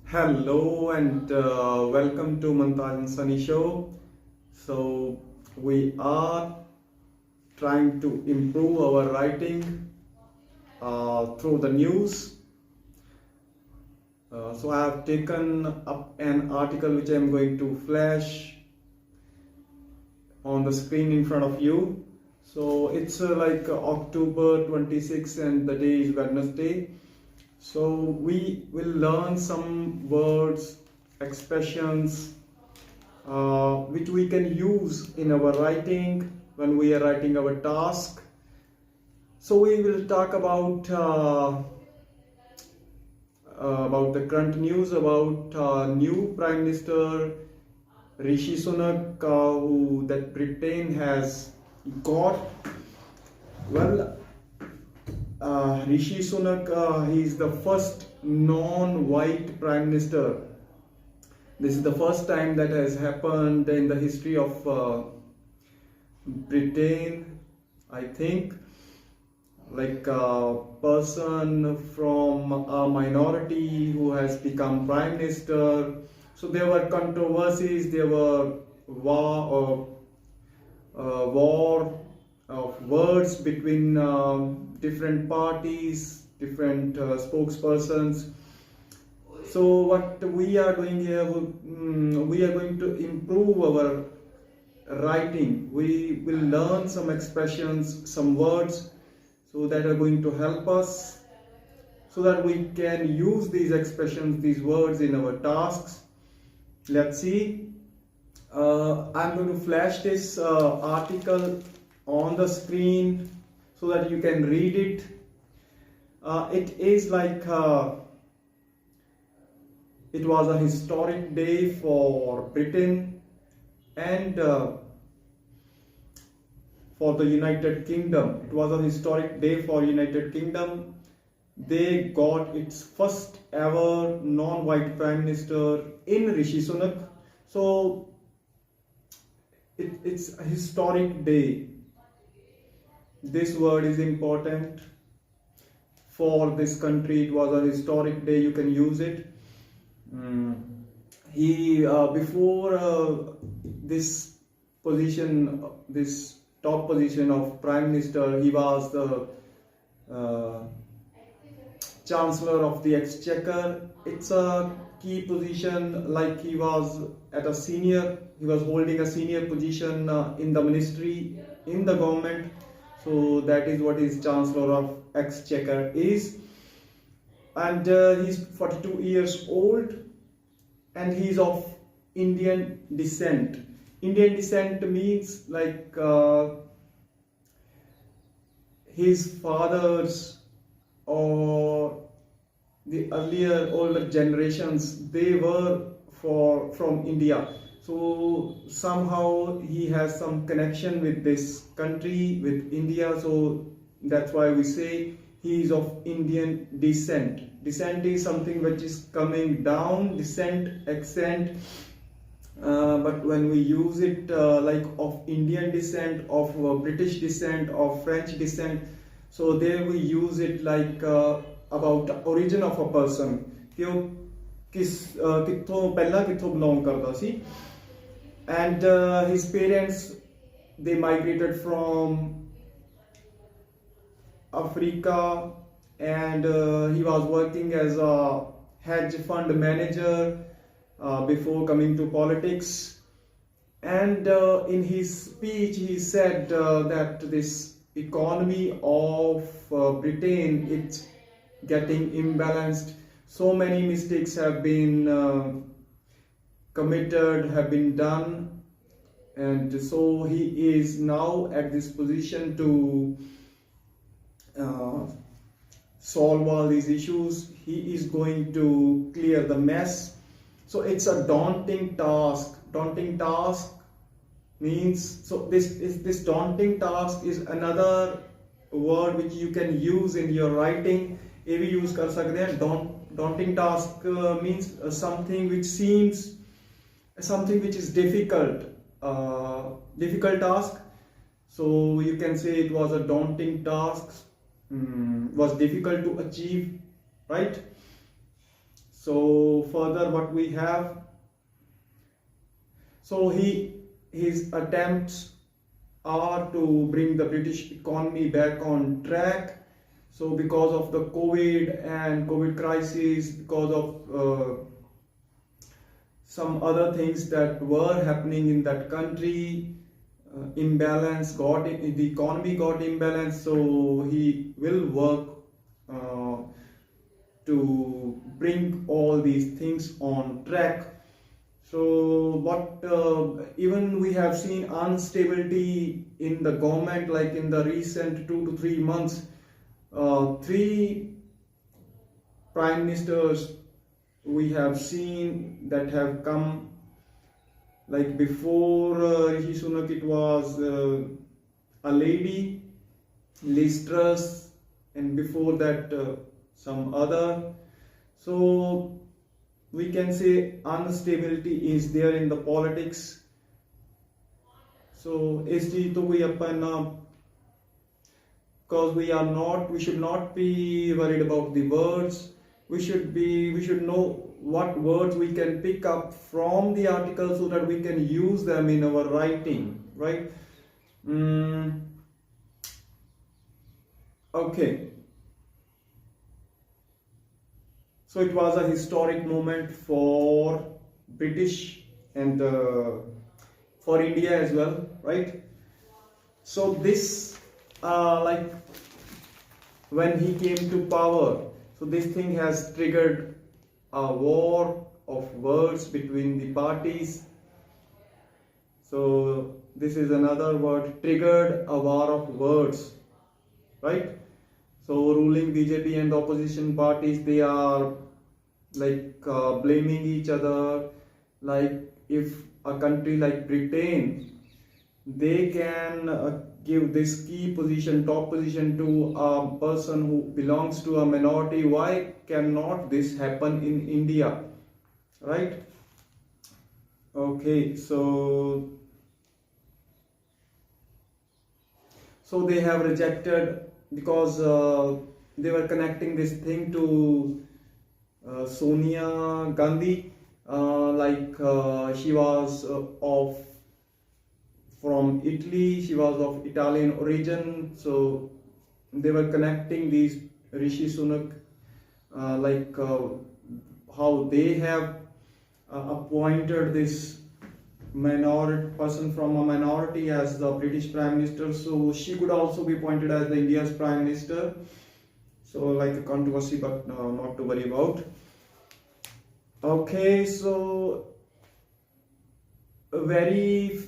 Hello and welcome to Mantaj and Sunny Show. So we are trying to improve our writing through the news. So I have taken up an article which I am going to flash on the screen in front of you. So it's like October 26 and the day is Wednesday. So we will learn some words, expressions which we can use in our writing when we are writing our task. So we will talk about the current news about new Prime Minister Rishi Sunak, who that Britain has got. Well, Rishi Sunak, he is the first non-white Prime Minister. This is the first time that has happened in the history of Britain, I think. Like a person from a minority who has become Prime Minister. So there were controversies, there were war of words between different parties, different spokespersons. So what we are doing here, we are going to improve our writing. We will learn some expressions, some words, so that are going to help us, so that we can use these expressions, these words in our tasks. Let's see. I'm going to flash this article on the screen so that you can read it. It is like it was a historic day for Britain and for the United Kingdom. It was a historic day for United Kingdom. They got its first ever non-white Prime Minister in Rishi Sunak. So it's a historic day. This word is important for this country. It was a historic day. You can use it. He before this position, this top position of Prime Minister, he was the Chancellor of the Exchequer. It's a key position, like he was holding a senior position in the ministry, in the government. So that is what his Chancellor of Exchequer is. And he's 42 years old and he's of Indian descent. Indian descent means like his fathers or the earlier older generations, they were from India. So somehow he has some connection with this country, with India. So that's why we say he is of Indian descent. Descent is something which is coming down, descent, accent. But when we use it like of Indian descent, of British descent, of French descent, so there we use it like about the origin of a person. कित्थों belong करता सी. And his parents, they migrated from Africa, and he was working as a hedge fund manager before coming to politics. And in his speech he said that this economy of Britain, it's getting imbalanced. So many mistakes have been committed, have been done, and so he is now at this position to solve all these issues. He is going to clear the mess. So it's a daunting task. Daunting task means, so this daunting task is another word which you can use in your writing. ये भी use कर सकते हैं. Daunting task means something which seems, something which is difficult, difficult task. So you can say it was a daunting task, was difficult to achieve, right? So further what we have, so his attempts are to bring the British economy back on track. So because of the COVID crisis, because of some other things that were happening in that country, the economy got imbalanced, so he will work uh, to bring all these things on track. So, but even we have seen instability in the government, like in the recent 2 to 3 months, three prime ministers we have seen that have come. Like before Rishi Sunak, it was a lady, Liz Truss, and before that some other. So we can say instability is there in the politics. So is चीज तो कोई अपन because we should not be worried about the words. We should know what words we can pick up from the article so that we can use them in our writing, right? Okay. So it was a historic moment for British and for India as well, right? So this, like when he came to power, so this thing has triggered a war of words between the parties. So this is another word, triggered a war of words, right? So ruling BJP and the opposition parties, they are like blaming each other. Like if a country like Britain, they can give this key position, top position to a person who belongs to a minority, why cannot this happen in India, right? Okay, so they have rejected because they were connecting this thing to Sonia Gandhi, she was from Italy, she was of Italian origin, so they were connecting these Rishi Sunak, how they have appointed this person from a minority as the British Prime Minister, so she could also be appointed as the India's Prime Minister. So like a controversy, but not to worry about. Okay, so very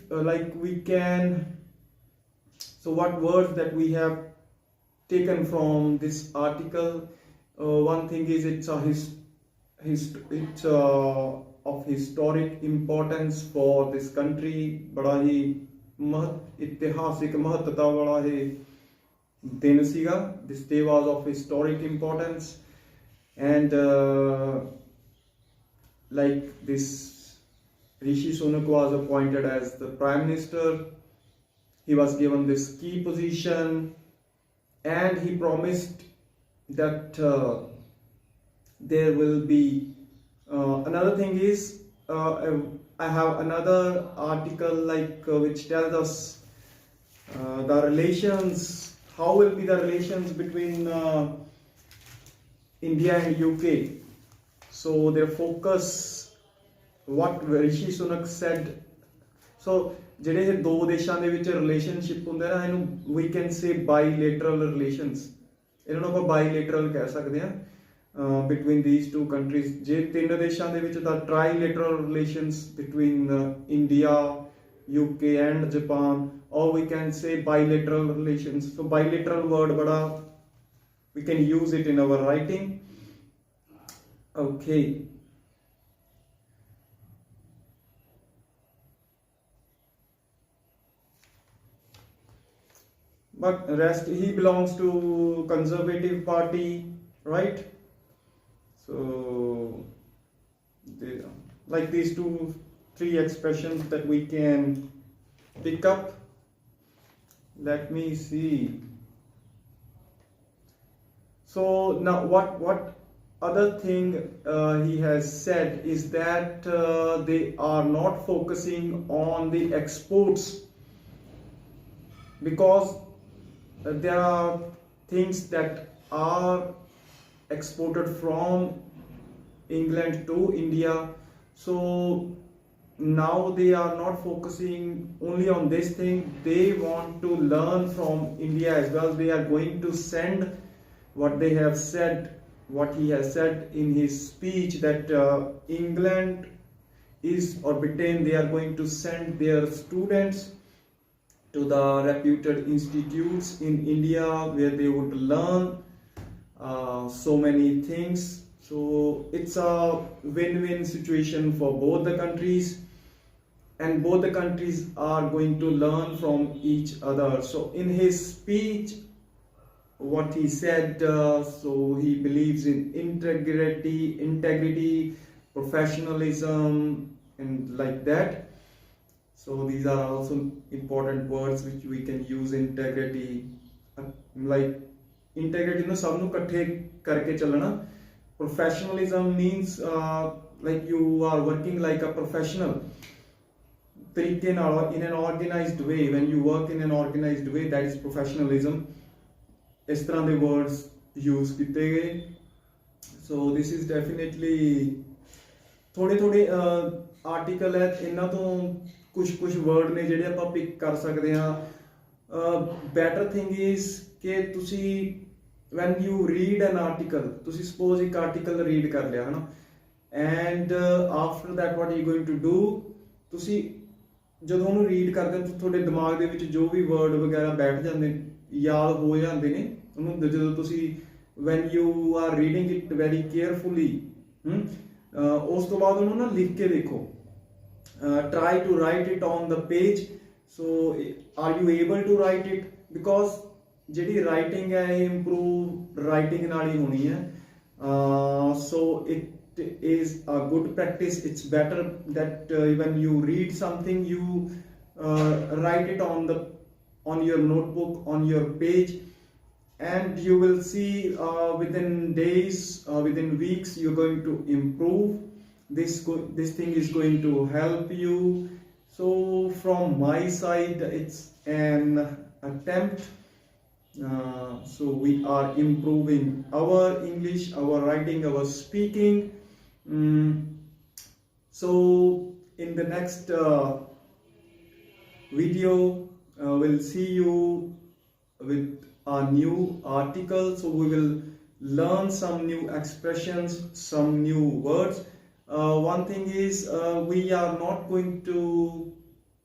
we can, so what words that we have taken from this article, one thing is it's of historic importance for this country, बड़ा ही ऐतिहासिक महत्ता वाला है दिन सीगा. This day was of historic importance, and like this Rishi Sunak was appointed as the Prime Minister. He was given this key position, and he promised that there will be another thing is I have another article which tells us the relations, how will be the relations between India and UK. So their focus, what Rishi Sunak said, so ਜਿਹੜੇ ਇਹ ਦੋ ਦੇਸ਼ਾਂ ਦੇ ਵਿੱਚ relationship ਹੁੰਦੇ ਨਾ, ਇਹਨੂੰ we can say bilateral relations, ਇਹਨਾਂ ਨੂੰ ਆਪਾਂ bilateral ਕਹਿ ਸਕਦੇ ਹਾਂ between these two countries. ਜੇ ਤਿੰਨ ਦੇਸ਼ਾਂ ਦੇ ਵਿੱਚ ਤਾਂ trilateral relations between India, UK and Japan, or we can say bilateral relations. So bilateral word bada we can use it in our writing. Okay. But rest, he belongs to Conservative Party, right? So like these 2-3 expressions that we can pick up. Let me see. So now what other thing he has said is that they are not focusing on the exports, because there are things that are exported from England to India. So now they are not focusing only on this thing, they want to learn from India as well. They are going to send what they have said, what he has said in his speech, that England is, or Britain, they are going to send their students to the reputed institutes in India where they would learn so many things. So it's a win-win situation for both the countries, and both the countries are going to learn from each other. So in his speech, what he said, so he believes in integrity, professionalism, and like that. So these are also important words which we can use. Integrity, like integrity ਨੂੰ ਸਭ ਨੂੰ ਇਕੱਠੇ ਕਰਕੇ ਚੱਲਣਾ. Professionalism means like you are working like a professional ਤਰੀਕੇ ਨਾਲ, in an organized way. When you work in an organized way, that is professionalism. ਇਸ ਤਰ੍ਹਾਂ ਦੇ words use ਕੀਤੇ ਗਏ. So this is definitely ਥੋੜੇ ਆਰਟੀਕਲ ਹੈ, ਇਹਨਾਂ ਤੋਂ ਕੁਝ ਵਰਡ ਨੇ ਜਿਹੜੇ ਆਪਾਂ ਪਿਕ ਕਰ ਸਕਦੇ ਹਾਂ. ਬੈਟਰ ਥਿੰਗ ਇਜ਼ ਕਿ ਤੁਸੀਂ when you read an article, ਤੁਸੀਂ suppose ਇੱਕ ਆਰਟੀਕਲ ਰੀਡ ਕਰ ਲਿਆ ਹੈ ਨਾ, and after that what are you going to do, ਤੁਸੀਂ ਜਦੋਂ ਉਹਨੂੰ ਰੀਡ ਕਰਦੇ ਹੋ ਤੁਹਾਡੇ ਦਿਮਾਗ ਦੇ ਵਿੱਚ ਜੋ ਵੀ ਵਰਡ ਵਗੈਰਾ ਬੈਠ ਜਾਂਦੇ, ਯਾਦ ਹੋ ਜਾਂਦੇ ਨੇ ਉਹਨੂੰ. ਜਦੋਂ ਤੁਸੀਂ when you are reading it very carefully, ਉਸ ਤੋਂ ਬਾਅਦ ਉਹਨੂੰ ਨਾ ਲਿਖ ਕੇ ਦੇਖੋ. Try to write it on the page. So are you able to write it? Because ਜਿਹੜੀ ਰਾਈਟਿੰਗ ਹੈ ਇਹ ਇੰਪਰੂਵ ਰਾਈਟਿੰਗ ਨਾਲ ਹੀ ਹੋਣੀ ਹੈ. So it is a good practice. It's better that when you read something, you write it on your notebook, on your page, and you will see within days, within weeks, you're going to improve. This thing is going to help you. So from my side, it's an attempt. So we are improving our English, our writing, our speaking. So in the next video, we'll see you with a new article. So we will learn some new expressions, some new words. One thing is we are not going to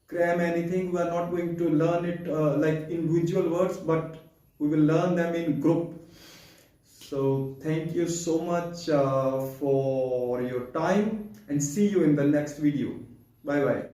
cram anything. We are not going to learn it like individual words, but we will learn them in group. So thank you so much for your time, and see you in the next video. Bye bye.